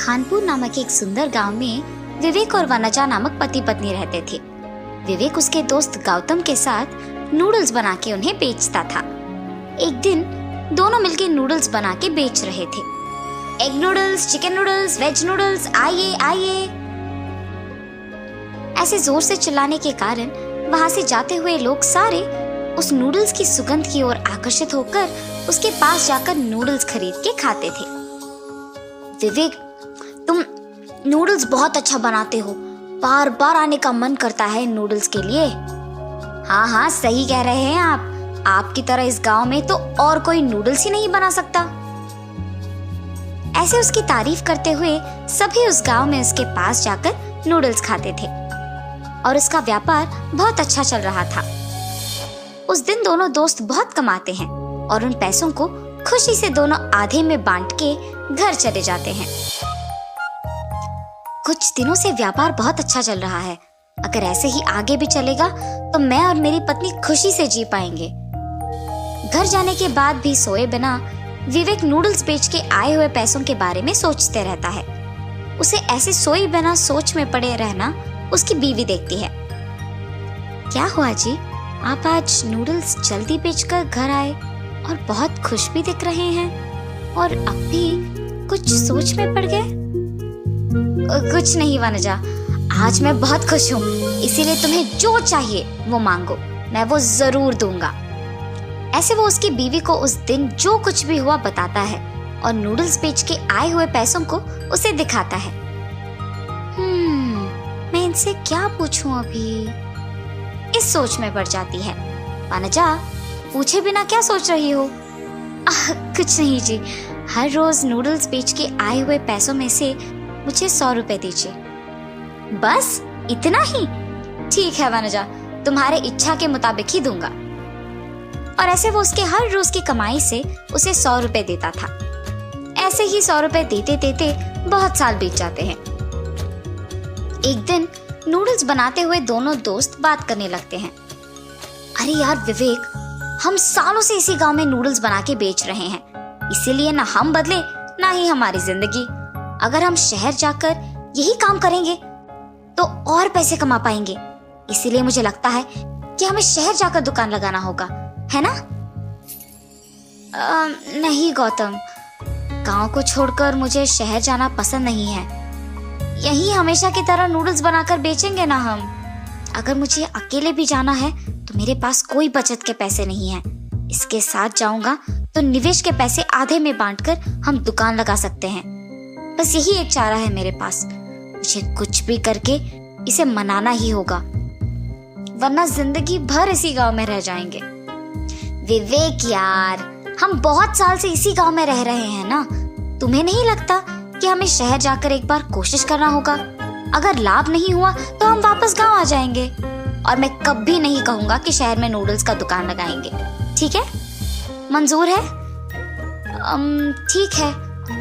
खानपुर नामक एक सुंदर गांव में विवेक और वनजा नामक पति पत्नी रहते थे। विवेक उसके दोस्त गौतम के साथ नूडल्स बना के उन्हें बेचता था। एक दिन दोनों मिलकर नूडल्स बना के बेच रहे थे। Egg noodles, chicken noodles, veg noodles, आइए आइए। ऐसे जोर से चिल्लाने के कारण वहां से जाते हुए लोग सारे उस नूडल्स की सुगंध की ओर आकर्षित होकर उसके पास जाकर नूडल्स खरीद के खाते थे। विवेक, तुम नूडल्स बहुत अच्छा बनाते हो, बार बार आने का मन करता है नूडल्स के लिए। हाँ हाँ, सही कह रहे हैं आप। आपकी तरह इस गांव में तो और कोई नूडल्स ही नहीं बना सकता। ऐसे उसकी तारीफ करते हुए सभी उस गांव में उसके पास जाकर नूडल्स खाते थे और उसका व्यापार बहुत अच्छा चल रहा था। उस दिन दोनों दोस्त बहुत कमाते हैं और उन पैसों को खुशी से दोनों आधे में बांट के घर चले जाते हैं। कुछ दिनों से व्यापार बहुत अच्छा चल रहा है। अगर ऐसे ही आगे भी चलेगा तो मैं और मेरी पत्नी खुशी से जी पाएंगे। घर जाने के बाद भी सोए बिना विवेक नूडल्स बेच के आए हुए पैसों के बारे में सोचते रहता है। उसे ऐसे सोए बिना सोच में पड़े रहना उसकी बीवी देखती है। क्या हुआ जी, आप आज नूडल्स जल्दी बेचकर घर आए और बहुत खुश भी दिख रहे हैं और अब भी कुछ सोच में पड़ गए? कुछ नहीं वनजा, आज मैं बहुत खुश हूँ, इसीलिए तुम्हें जो चाहिए वो मांगो, मैं वो जरूर दूंगा। ऐसे वो उसकी बीवी को उस दिन जो कुछ भी हुआ बताता है और नूडल्स बेच के आए हुए पैसों को उसे दिखाता है। मैं इनसे क्या पूछूं अभी, इस सोच में पड़ जाती है। वनजा, पूछे बिना क्या सोच रही हो? कुछ नहीं जी, हर रोज नूडल्स बेच के आए हुए पैसों में से मुझे 100 रुपए दीजिए। बस इतना ही? ठीक है वनजा, तुम्हारे इच्छा के मुताबिक ही दूंगा। और ऐसे वो उसके हर रोज की कमाई से उसे 100 रुपए देता था। ऐसे ही 100 रुपए देते देते बहुत साल बीत जाते हैं। एक दिन नूडल्स बनाते हुए दोनों दोस्त बात करने लगते हैं। अरे यार विवेक, हम सालों से इसी गांव में नूडल्स बना के बेच रहे हैं, इसीलिए ना हम बदले ना ही हमारी जिंदगी। अगर हम शहर जाकर यही काम करेंगे तो और पैसे कमा पाएंगे, इसीलिए मुझे लगता है कि हमें शहर जाकर दुकान लगाना होगा, है ना? नहीं गौतम, गांव को छोड़कर मुझे शहर जाना पसंद नहीं है। यही हमेशा की तरह नूडल्स बनाकर बेचेंगे ना हम। अगर मुझे अकेले भी जाना है तो मेरे पास कोई बचत के पैसे नहीं है। इसके साथ जाऊंगा तो निवेश के पैसे आधे में बांटकर हम दुकान लगा सकते हैं। बस यही एक चारा है मेरे पास। मुझे कुछ भी करके इसे मनाना ही होगा, वरना जिंदगी भर इसी गांव में रह जाएंगे। विवेक यार, हम बहुत साल से इसी गांव में रह रहे हैं ना, तुम्हें नहीं लगता कि हमें शहर जाकर एक बार कोशिश करना होगा? अगर लाभ नहीं हुआ तो हम वापस गांव आ जाएंगे। और मैं कभी नहीं कहूंगा कि शहर में नूडल्स का दुकान लगाएंगे। ठीक है? मंजूर है? ठीक है,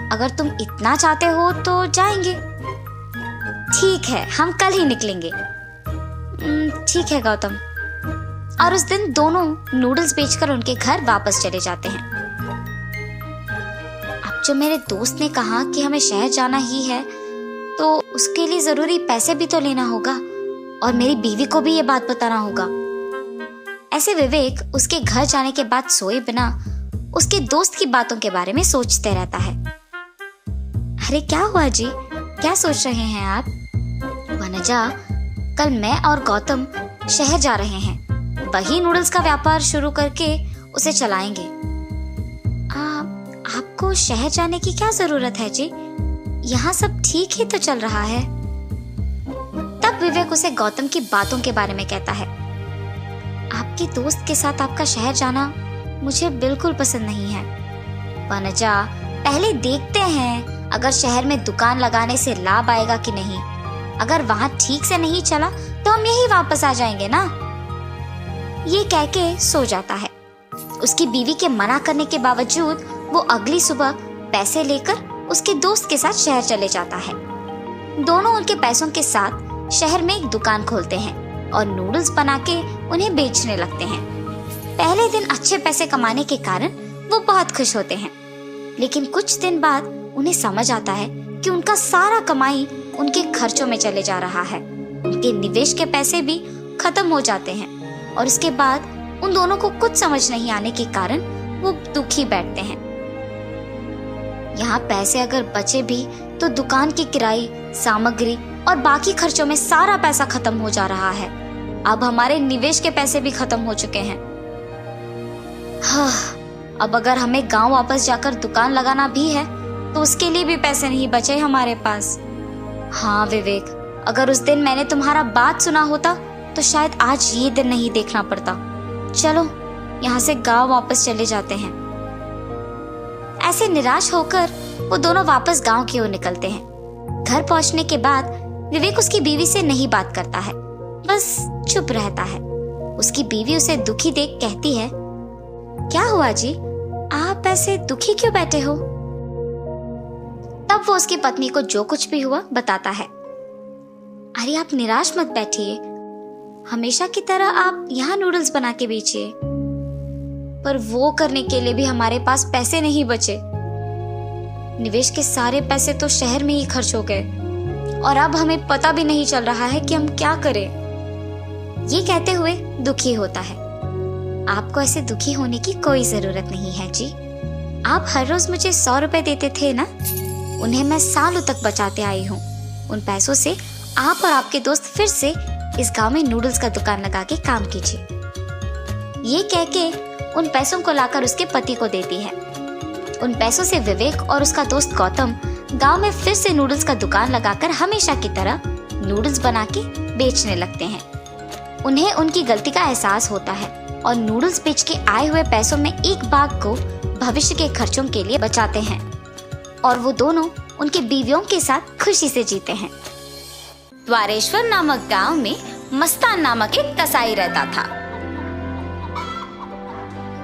अगर तुम इतना चाहते हो तो जाएंगे। ठीक है, हम कल ही निकलेंगे। ठीक है गौतम। और उस दिन दोनों नूडल्स बेचकर उनके घर वापस चले जाते हैं। अब जो मेरे दोस्त ने कहा कि हमें शहर जाना ही है, तो उसके लिए जरूरी पैसे भी तो लेना होगा और मेरी बीवी को भी ये बात बताना होगा। ऐसे विवेक उसके घर जाने के बाद सोए बिना उसके दोस्त की बातों के बारे में सोचते रहता है। अरे क्या हुआ जी, क्या सोच रहे हैं आप? वनजा, कल मैं और गौतम शहर जा रहे हैं, वही नूडल्स का व्यापार शुरू करके उसे चलाएंगे। आपको शहर जाने की क्या जरूरत है जी? यहाँ सब ठीक ही तो चल रहा है। तब विवेक उसे गौतम की बातों के बारे में कहता है। आपके दोस्त के साथ आपका शहर जाना मुझे बिल्कुल पसंद नहीं है। वनजा, पहले देखते हैं अगर शहर में दुकान लगाने से लाभ आएगा कि नहीं। अगर वहाँ ठीक से नहीं चला तो हम यही वापस आ जाएंगे ना। ये कह के सो जाता है। उसकी बीवी के मना करने के बावजूद वो अगली सुबह पैसे लेकर उसके दोस्त के साथ शहर चले जाता है। दोनों उनके पैसों के साथ शहर में एक दुकान खोलते हैं और नूडल्स बना के उन्हें बेचने लगते हैं। पहले दिन अच्छे पैसे कमाने के कारण वो बहुत खुश होते हैं। लेकिन कुछ दिन बाद उन्हें समझ आता है कि उनका सारा कमाई उनके खर्चों में चले जा रहा है। उनके निवेश के पैसे भी खत्म हो जाते हैं और इसके बाद उन दोनों को कुछ समझ नहीं आने के कारण वो दुखी बैठते हैं। यहाँ पैसे अगर बचे भी तो दुकान की किराई, सामग्री और बाकी खर्चों में सारा पैसा खत्म हो जा रहा है। अब हमारे निवेश के पैसे भी खत्म हो चुके हैं। हाँ, अब अगर हमें गांव वापस जाकर दुकान लगाना भी है तो उसके लिए भी पैसे नहीं बचे हमारे पास। हाँ विवेक, अगर उस दिन मैंने तुम्हारा बात सुना होता तो शायद आज ये दिन नहीं देखना पड़ता। चलो यहाँ से गांव वापस चले जाते हैं। ऐसे निराश होकर वो दोनों वापस गांव की ओर निकलते हैं। घर पहुंचने के बाद विवेक उसकी बीवी से नहीं बात करता है, बस चुप रहता है। उसकी बीवी उसे दुखी देख कहती है, क्या हुआ जी, आप ऐसे दुखी क्यों बैठे हो? तब वो उसकी पत्नी को जो कुछ भी हुआ बताता है। अरे आप निराश मत बैठिए, हमेशा की तरह आप यहाँ नूडल्स बना के बेचिए। पर वो करने के लिए भी हमारे पास पैसे नहीं बचे। निवेश के सारे पैसे तो शहर में ही खर्च हो गए और अब हमें पता भी नहीं चल रहा है कि हम क्या करें। ये कहते हुए दुखी होता है। आपको ऐसे दुखी होने की कोई जरूरत नहीं है जी। आप हर रोज मुझे 100 रुपए देते थे ना, उन्हें मैं सालों तक बचाते आई हूँ। उन पैसों से आप और आपके दोस्त फिर से इस गांव में नूडल्स का दुकान लगा के काम कीजिए। ये कह के उन पैसों को लाकर उसके पति को देती है। उन पैसों से विवेक और उसका दोस्त गौतम गांव में फिर से नूडल्स का दुकान लगाकर हमेशा की तरह नूडल्स बना के बेचने लगते हैं। उन्हें उनकी गलती का एहसास होता है और नूडल्स बेच के आए हुए पैसों में एक भाग को भविष्य के खर्चों के लिए बचाते हैं और वो दोनों उनके बीवियों के साथ खुशी से जीते हैं। द्वारेश्वर नामक गांव में मस्तान नामक एक कसाई रहता था।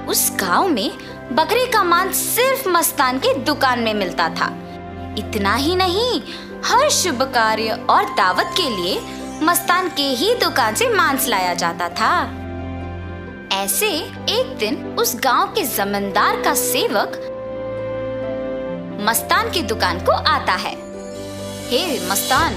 उस गांव में बकरे का मांस सिर्फ मस्तान के दुकान में मिलता था। इतना ही नहीं, हर शुभ कार्य और दावत के लिए मस्तान के ही दुकान से मांस लाया जाता था। ऐसे एक दिन उस गांव के जमींदार का सेवक मस्तान की दुकान को आता है। हे मस्तान,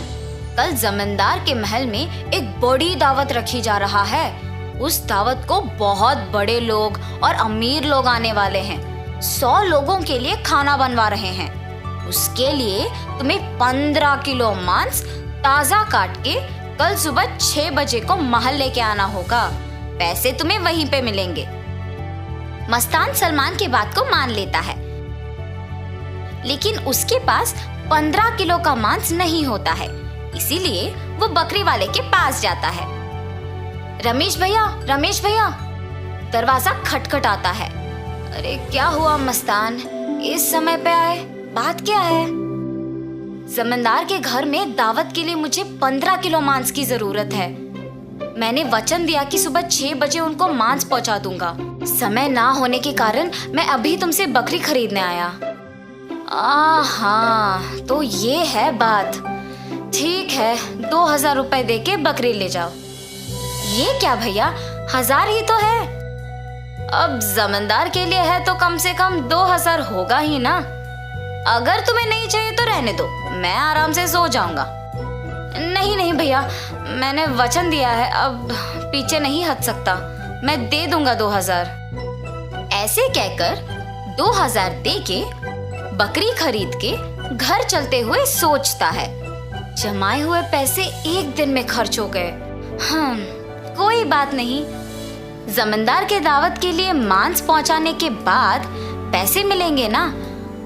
कल जमींदार के महल में एक बड़ी दावत रखी जा रहा है। उस दावत को बहुत बड़े लोग और अमीर लोग आने वाले हैं। 100 लोगों के लिए खाना बनवा रहे हैं। उसके लिए तुम्हें 15 किलो मांस ताजा काट के कल सुबह 6 बजे को महल लेके आना होगा। पैसे तुम्हें वहीं पे मिलेंगे। मस्तान सलमान की बात को मान लेता है, लेकिन उसके पास 15 किलो का मांस नहीं होता है। इसीलिए वो बकरी वाले के पास जाता है। रमेश भैया, दरवाजा खटखटाता है। अरे क्या हुआ मस्तान, इस समय पे आए, बात क्या है? जमींदार के घर में दावत के लिए मुझे 15 किलो मांस की जरूरत है। मैंने वचन दिया कि सुबह 6 बजे उनको मांस पहुंचा दूंगा। समय ना होने के कारण मैं अभी तुमसे बकरी खरीदने आया। हाँ, तो ये है बात। ठीक है, 2000 रुपए दे के बकरी ले जाओ। ये क्या भैया, 1000 ही तो है। अब जमींदार के लिए है तो कम से कम 2000 होगा ही ना। अगर तुम्हें नहीं चाहिए तो रहने दो, मैं आराम से सो जाऊंगा। नहीं भैया, मैंने वचन दिया है, अब पीछे नहीं हट सकता। मैं दे दूंगा 2000। ऐसे कहकर 2000 दे के बकरी खरीद के घर चलते हुए सोचता है, जमाए हुए पैसे एक दिन में खर्च हो गए। कोई बात नहीं, जमींदार के दावत के लिए मांस पहुंचाने के बाद पैसे मिलेंगे ना।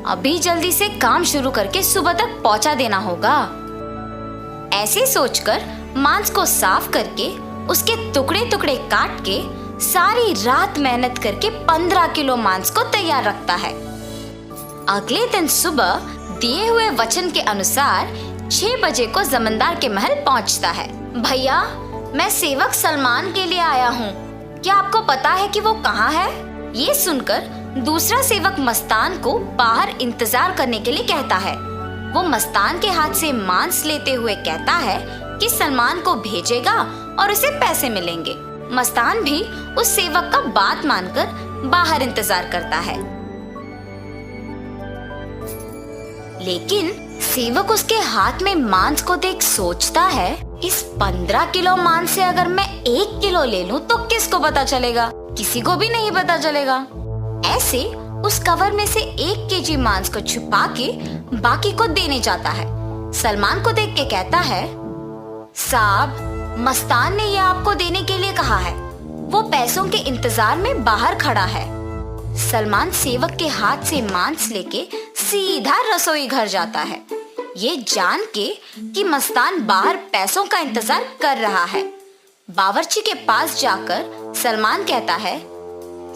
अभी जल्दी से काम शुरू करके सुबह तक पहुंचा देना होगा। ऐसे सोचकर मांस को साफ करके उसके टुकड़े टुकड़े काट के सारी रात मेहनत करके 15 किलो मांस को तैयार रखता है। अगले दिन सुबह दिए हुए वचन के अनुसार 6 बजे को जमींदार के महल पहुंचता है। भैया, मैं सेवक सलमान के लिए आया हूँ, क्या आपको पता है कि वो कहाँ है? ये सुनकर दूसरा सेवक मस्तान को बाहर इंतजार करने के लिए कहता है। वो मस्तान के हाथ से मांस लेते हुए कहता है कि सलमान को भेजेगा और उसे पैसे मिलेंगे। मस्तान भी उस सेवक का बात मानकर बाहर इंतजार करता है। लेकिन सेवक उसके हाथ में मांस को देख सोचता है, इस 15 किलो मांस से अगर मैं 1 किलो ले लूं तो किसको पता चलेगा? किसी को भी नहीं पता चलेगा। ऐसे उस कवर में से 1 केजी मांस को छुपा के बाकी को देने जाता है। सलमान को देख के कहता है, साहब, मस्तान ने ये आपको देने के लिए कहा है। वो पैसों के इंतजार में बाहर खड़ा है। सलमान सेवक के हाथ से मांस लेके सीधा रसोई घर जाता है, ये जान के कि मस्तान बाहर पैसों का इंतजार कर रहा है। बावर्ची के पास जाकर सलमान कहता है,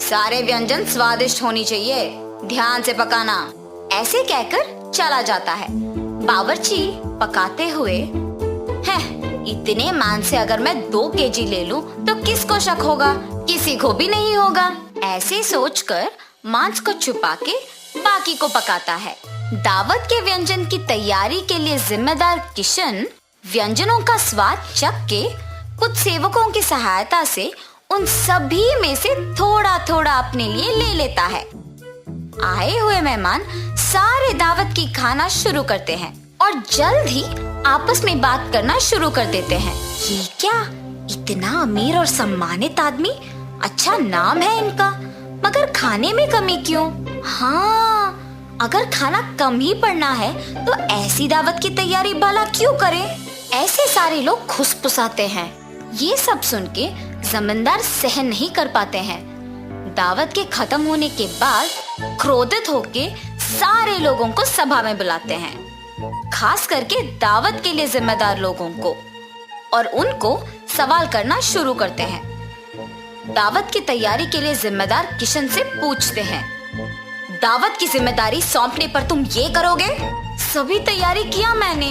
सारे व्यंजन स्वादिष्ट होनी चाहिए, ध्यान से पकाना। ऐसे कहकर चला जाता है। बावर्ची पकाते हुए, इतने मांस से अगर मैं 2 केजी ले लूं तो किसको शक होगा? किसी को भी नहीं होगा। ऐसे सोचकर मांस को छुपा के बाकी को पकाता है। दावत के व्यंजन की तैयारी के लिए जिम्मेदार किशन व्यंजनों का स्वाद चख के कुछ सेवकों की सहायता से उन सभी में से थोड़ा थोड़ा अपने लिए ले लेता है। आए हुए मेहमान सारे दावत की खाना शुरू करते हैं और जल्द ही आपस में बात करना शुरू कर देते हैं। ये क्या, इतना अमीर और सम्मानित आदमी, अच्छा नाम है इनका, मगर खाने में कमी क्यों? हाँ, अगर खाना कम ही पड़ना है तो ऐसी दावत की तैयारी भला क्यों करें? ऐसे सारे लोग खुसफुसाते हैं। ये सब सुन के जमींदार सहन नहीं कर पाते हैं। दावत के खत्म होने के बाद क्रोधित होके सारे लोगों को सभा में बुलाते हैं, खास करके दावत के लिए जिम्मेदार लोगों को, और उनको सवाल करना शुरू करते हैं। दावत की तैयारी के लिए जिम्मेदार किशन से पूछते हैं, दावत की जिम्मेदारी सौंपने पर तुम ये करोगे? सभी तैयारी किया मैंने,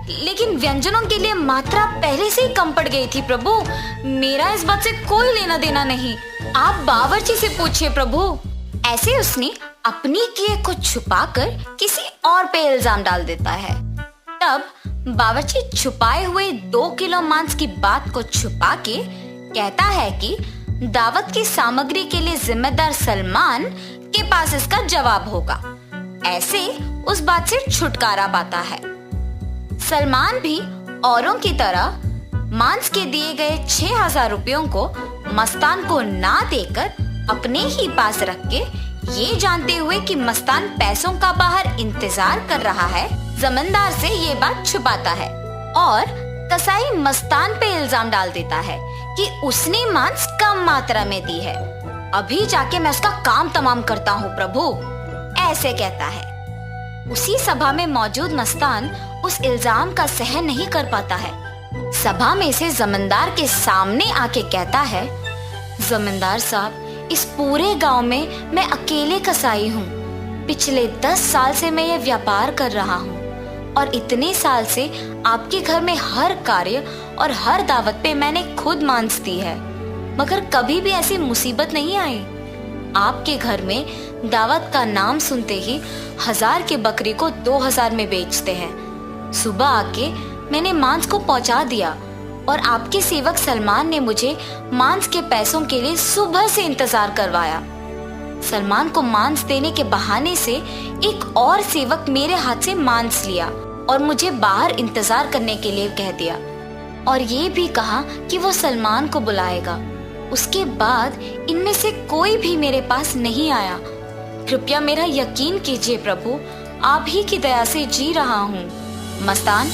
लेकिन व्यंजनों के लिए मात्रा पहले से ही कम पड़ गई थी प्रभु। मेरा इस बात से कोई लेना देना नहीं, आप बावर्ची से पूछिए प्रभु। ऐसे उसने अपनी किए को छुपाकर किसी और पे इल्जाम डाल देता है। तब बावर्ची छुपाए हुए 2 किलो मांस की बात को छुपा के कहता है कि दावत की सामग्री के लिए जिम्मेदार सलमान के पास इसका जवाब होगा। ऐसे उस बात से छुटकारा पाता है। सलमान भी औरों की तरह मांस के दिए गए 6,000 रुपयों को मस्तान को ना देकर अपने ही पास रख के, ये जानते हुए कि मस्तान पैसों का बाहर इंतजार कर रहा है, जमींदार से ये बात छुपाता है और कसाई मस्तान पे इल्जाम डाल देता है कि उसने मांस कम मात्रा में दी है। अभी जाके मैं उसका काम तमाम करता हूँ प्रभु, ऐसे कहता है। उसी सभा में मौजूद मस्तान उस इल्जाम का सहन नहीं कर पाता है। सभा में से जमींदार के सामने आके कहता है, जमींदार साहब, इस पूरे गांव में मैं अकेले कसाई हूँ। पिछले 10 साल से मैं ये व्यापार कर रहा हूँ और इतने साल से आपके घर में हर कार्य और हर दावत पे मैंने खुद मांस दी है, मगर कभी भी ऐसी मुसीबत नहीं आई। आपके घर में दावत का नाम सुनते ही 1000 की बकरी को 2000 में बेचते हैं। सुबह आके मैंने मांस को पहुंचा दिया और आपके सेवक सलमान ने मुझे मांस के पैसों के लिए सुबह से इंतजार करवाया। सलमान को मांस देने के बहाने से एक और सेवक मेरे हाथ से मांस लिया और मुझे बाहर इंतजार करने के लिए कह दिया और ये भी कहा कि वो सलमान को बुलाएगा। उसके बाद इनमें से कोई भी मेरे पास नहीं आया। कृपया मेरा यकीन कीजिए प्रभु, आप ही की दया से जी रहा हूँ। मस्तान,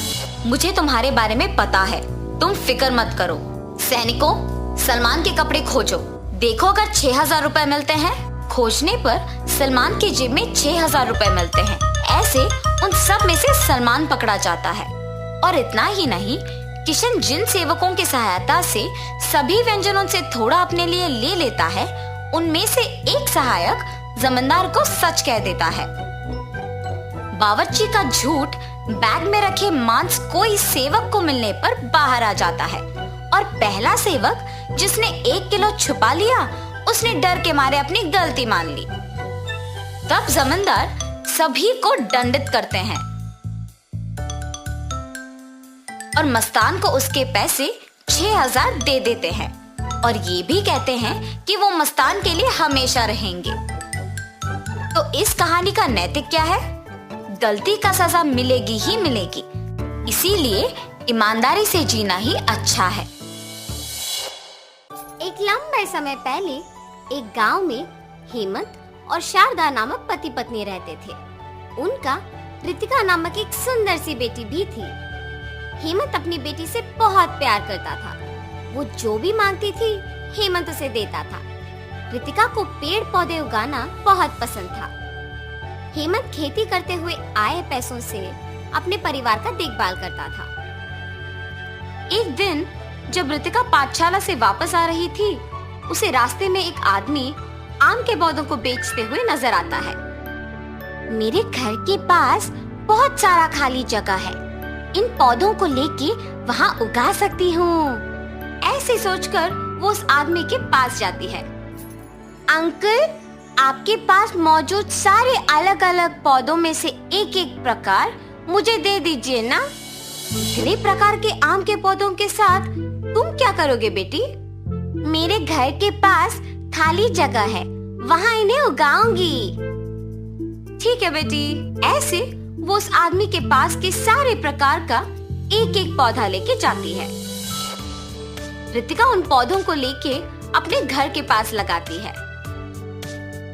मुझे तुम्हारे बारे में पता है, तुम फिक्र मत करो। सैनिकों, सलमान के कपड़े खोजो, देखो अगर 6,000 रुपए मिलते हैं। खोजने पर सलमान की जेब में 6,000 रुपए मिलते हैं। ऐसे उन सब में से सलमान पकड़ा जाता है। और इतना ही नहीं, किशन जिन सेवकों की सहायता से सभी व्यंजनों से थोड़ा अपने लिए ले लेता है, उनमें से एक सहायक जमींदार को सच कह देता है। बावर्ची का झूठ बैग में रखे मांस कोई सेवक को मिलने पर बाहर आ जाता है और पहला सेवक जिसने 1 किलो छुपा लिया, उसने डर के मारे अपनी गलती मान ली। तब जमींदार सभी को दंडित करते हैं और मस्तान को उसके पैसे 6,000 दे देते हैं और ये भी कहते हैं कि वो मस्तान के लिए हमेशा रहेंगे। तो इस कहानी का नैतिक क्या है? गलती का सजा मिलेगी ही मिलेगी, इसीलिए ईमानदारी से जीना ही अच्छा है। एक लंबे समय पहले एक गांव में हेमंत और शारदा नामक पति पत्नी रहते थे। उनका रितिका नामक एक सुंदर सी बेटी भी थी। हेमंत अपनी बेटी से बहुत प्यार करता था। वो जो भी मांगती थी हेमंत उसे देता था। रितिका को पेड़ पौधे उगाना बहुत पसंद था। हेमंत खेती करते हुए आए पैसों से अपने परिवार का देखभाल करता था। एक दिन जब रितिका पाठशाला से वापस आ रही थी, उसे रास्ते में एक आदमी आम के पौधों को बेचते हुए नजर आता है। मेरे घर के पास बहुत सारा खाली जगह है, इन पौधों को लेके वहाँ उगा सकती हूँ। ऐसे सोचकर वो उस आदमी के पास जाती है। अंकल, आपके पास मौजूद सारे अलग अलग पौधों में से एक एक प्रकार मुझे दे दीजिए ना। इतने प्रकार के आम के पौधों के साथ तुम क्या करोगे बेटी? मेरे घर के पास खाली जगह है, वहाँ इन्हें उगाऊंगी। ठीक है बेटी। ऐसे वो उस आदमी के पास के सारे प्रकार का एक एक पौधा लेके जाती है। रितिका उन पौधों को लेके अपने घर के पास लगाती है।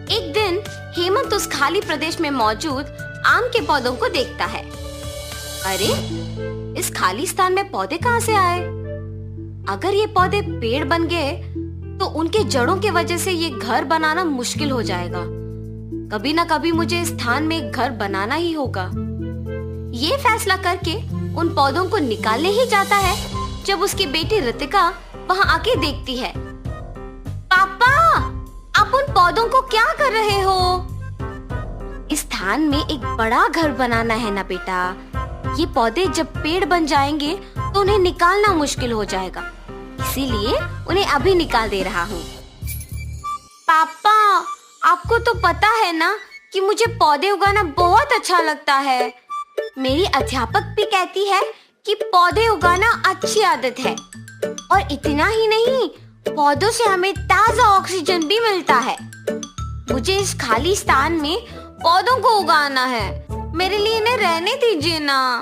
एक दिन हेमंत उस खाली प्रदेश में मौजूद आम के पौधों को देखता है। अरे, इस खाली स्थान में पौधे कहाँ से आए? अगर ये पौधे पेड़ बन गए तो उनके जड़ों के वजह से ये घर बनाना मुश्किल हो जाएगा। कभी ना कभी मुझे इस स्थान में एक घर बनाना ही होगा। ये फैसला करके उन पौधों को निकालने ही जाता है जब उसकी बेटी रितिका वहाँ आके देखती है। पापा, आप उन पौधों को क्या कर रहे हो? इस स्थान में एक बड़ा घर बनाना है ना बेटा। ये पौधे जब पेड़ बन जाएंगे तो उन्हें निकालना मुश्किल हो जाएगा, इसीलिए उन्हें अभी निकाल दे रहा हूँ। पापा, आपको तो पता है ना कि मुझे पौधे उगाना बहुत अच्छा लगता है। मेरी अध्यापक भी कहती है कि पौधे उगाना अच्छी आदत है, और इतना ही नहीं, पौधों से हमें ताजा ऑक्सीजन भी मिलता है। मुझे इस खाली स्थान में पौधों को उगाना है, मेरे लिए इन्हें रहने दीजिए ना।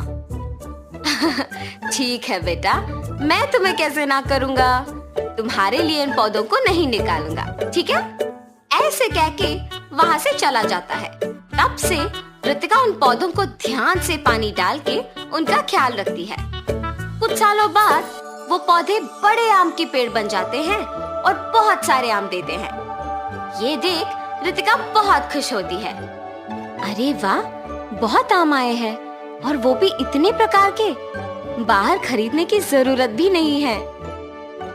ठीक है बेटा, मैं तुम्हें कैसे ना करूँगा। तुम्हारे लिए इन पौधों को नहीं निकालूंगा, ठीक है? ऐसे कह के वहाँ से चला जाता है। तब से रितिका उन पौधों को ध्यान से पानी डाल के उनका ख्याल रखती है। कुछ सालों बाद वो पौधे बड़े आम के पेड़ बन जाते हैं और बहुत सारे आम देते हैं। ये देख रितिका बहुत खुश होती है। अरे वाह, बहुत आम आए हैं और वो भी इतने प्रकार के, बाहर खरीदने की जरूरत भी नहीं है।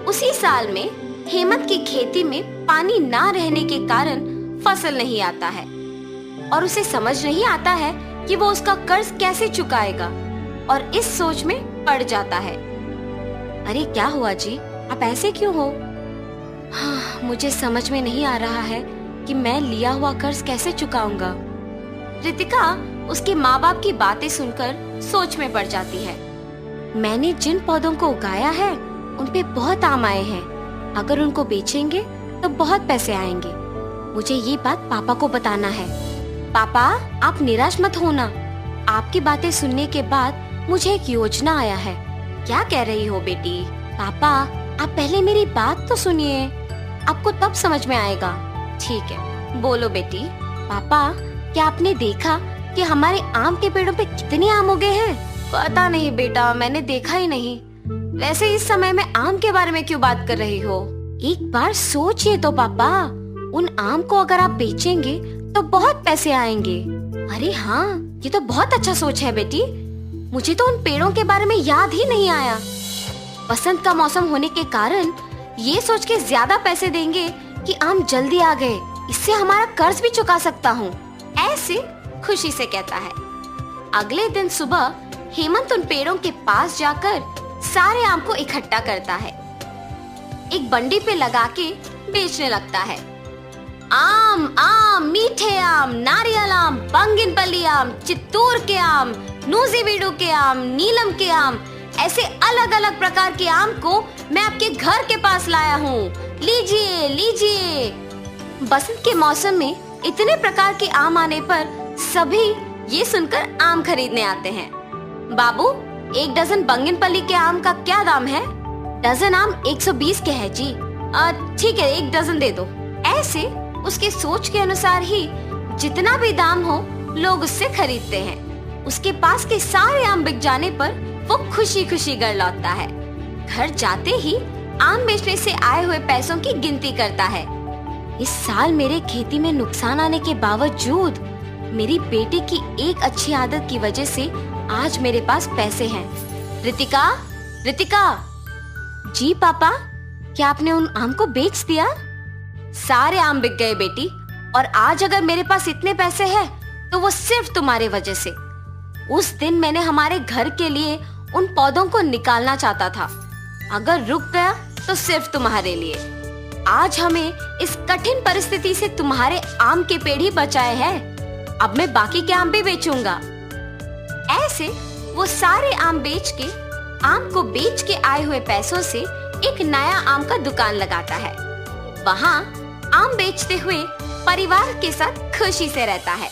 उसी साल में हेमंत की खेती में पानी ना रहने के कारण फसल नहीं आता है और उसे समझ नहीं आता है कि वो उसका कर्ज कैसे चुकाएगा, और इस सोच में पड़ जाता है। अरे क्या हुआ जी, आप ऐसे क्यों हो? हाँ, मुझे समझ में नहीं आ रहा है कि मैं लिया हुआ कर्ज कैसे चुकाऊंगा। रितिका उसके माँ बाप की बातें सुनकर सोच में पड़ जाती है। मैंने जिन पौधों को उगाया है उन पे बहुत आम आए हैं, अगर उनको बेचेंगे तो बहुत पैसे आएंगे। मुझे ये बात पापा को बताना है। पापा, आप निराश मत होना। आपकी बातें सुनने के बाद मुझे एक योजना आया है। क्या कह रही हो बेटी? पापा, आप पहले मेरी बात तो सुनिए, आपको तब समझ में आएगा। ठीक है, बोलो बेटी। पापा, क्या आपने देखा कि हमारे आम के पेड़ों पे कितने आम उगे हैं? पता नहीं बेटा, मैंने देखा ही नहीं। वैसे इस समय में आम के बारे में क्यों बात कर रही हो? एक बार सोचिए तो पापा, उन आम को अगर आप बेचेंगे तो बहुत पैसे आएंगे। अरे हाँ, ये तो बहुत अच्छा सोच है बेटी। मुझे तो उन पेड़ों के बारे में याद ही नहीं आया। बसंत का मौसम होने के कारण ये सोच के ज्यादा पैसे देंगे कि आम जल्दी आ गए, इससे हमारा कर्ज भी चुका सकता हूँ। ऐसे खुशी से कहता है। अगले दिन सुबह हेमंत उन पेड़ों के पास जाकर सारे आम को इकट्ठा करता है, एक बंडी पे लगा के बेचने लगता है। आम आम, मीठे आम, नारियल आम, बंगिनपल्ली आम, चित्तूर के आम, नूजीबीडू के आम, नीलम के आम, ऐसे अलग अलग प्रकार के आम को मैं आपके घर के पास लाया हूँ। लीजिए लीजिए। बसंत के मौसम में इतने प्रकार के आम आने पर सभी ये सुनकर आम खरीदने आते हैं। बाबू, 1 डजन बंगिनपल्ली के आम का क्या दाम है? डजन आम 120 के है जी। ठीक है, 1 डजन दे दो। ऐसे उसके सोच के अनुसार ही जितना भी दाम हो लोग उससे खरीदते हैं। उसके पास के सारे आम बिक जाने पर वो खुशी खुशी घर लौटता है। घर जाते ही आम बेचने से आए हुए पैसों की गिनती करता है। इस साल मेरे खेती में नुकसान आने के बावजूद मेरी बेटी की एक अच्छी आदत की वजह से आज मेरे पास पैसे हैं। रितिका, रितिका। जी पापा, क्या आपने उन आम को बेच दिया? सारे आम बिक गए बेटी, और आज अगर मेरे पास इतने पैसे हैं तो वो सिर्फ तुम्हारे वजह से। उस दिन मैंने हमारे घर के लिए उन पौधों को निकालना चाहता था, अगर रुक गया तो सिर्फ तुम्हारे लिए। आज हमें इस कठिन परिस्थिति से तुम्हारे आम के पेड़ ही बचाए हैं। अब मैं बाकी के आम भी बेचूंगा। ऐसे वो सारे आम को बेच के आए हुए पैसों से एक नया आम का दुकान लगाता है। वहाँ आम बेचते हुए परिवार के साथ खुशी से रहता है।